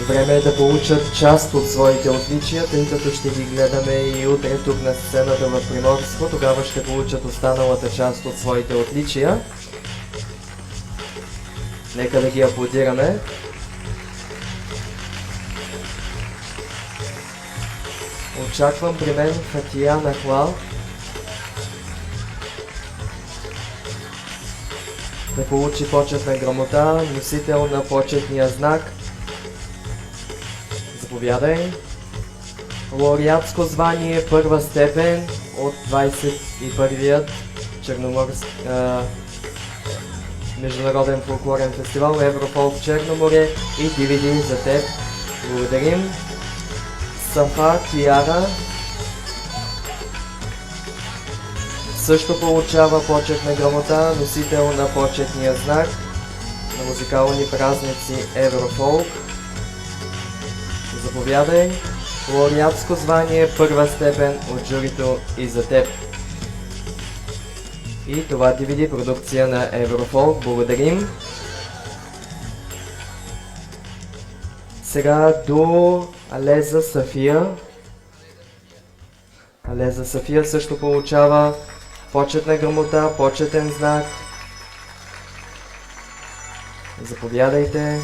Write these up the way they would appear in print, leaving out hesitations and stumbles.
Време е да получат част от своите отличия, тъй като ще ги гледаме и утре тук на сцената в Приморско. Тогава ще получат останалата част от своите отличия. Нека да ги аплодираме. Очаквам при мен Фатия Нахлал да получи почетна грамота, носител на почетния знак. Заповядай. Лауреатско звание първа степен от 21-ият Международен фолклорен фестивал Еврофолк Черно море и DVD за теб. Благодарим. Сафа Кияра също получава почетна грамота, носител на почетния знак на музикални празници Еврофолк. Заповядай. Лауреатско звание първа степен от журито и за теб. И това DVD продукция на Еврофолк. Благодарим. Сега до Алеза Сафия. Алеза Сафия също получава почетна грамота, почетен знак. Заповядайте.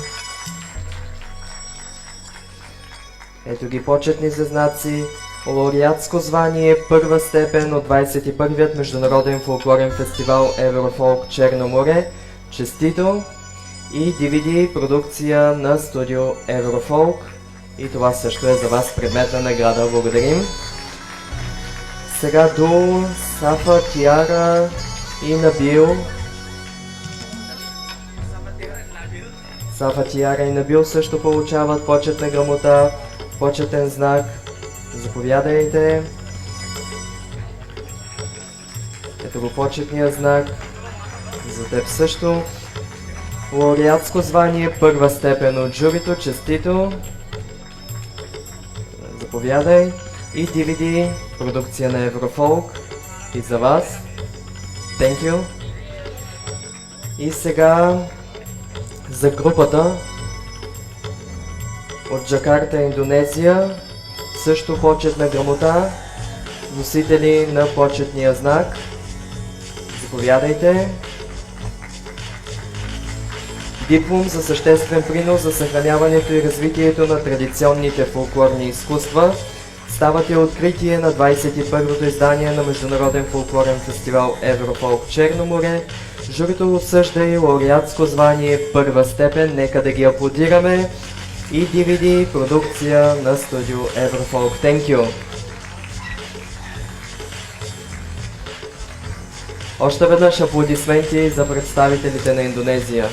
Ето ги почетните знаци. Лауреатско звание първа степен от 21-ият Международен фолклорен фестивал Еврофолк Черно море. Честито! И DVD продукция на студио Еврофолк. И това също е за вас предметна награда. Благодарим. Сега до Сафа Кияра и Набил. Сафа Кияра и Набил също получават почетна грамота, почетен знак. Заповядайте. Ето го почетния знак. За теб също. Лауреатско звание първа степен от журито. Честито. Заповядай. И DVD продукция на Еврофолк. И за вас. Thank you. И сега за групата от Джакарта, Индонезия. Също почетна грамота, носители на почетния знак. Заповядайте. Диплом за съществен принос за съхраняването и развитието на традиционните фолклорни изкуства. Ставате откритие на 21-то издание на Международен фолклорен фестивал Еврофолк Черно море. Журито отсъжда и лауреатско звание първа степен. Нека да ги аплодираме. И DVD продукция на студио Еврофолк. Thank you! Още веднъж аплодисменти за представителите на Индонезия.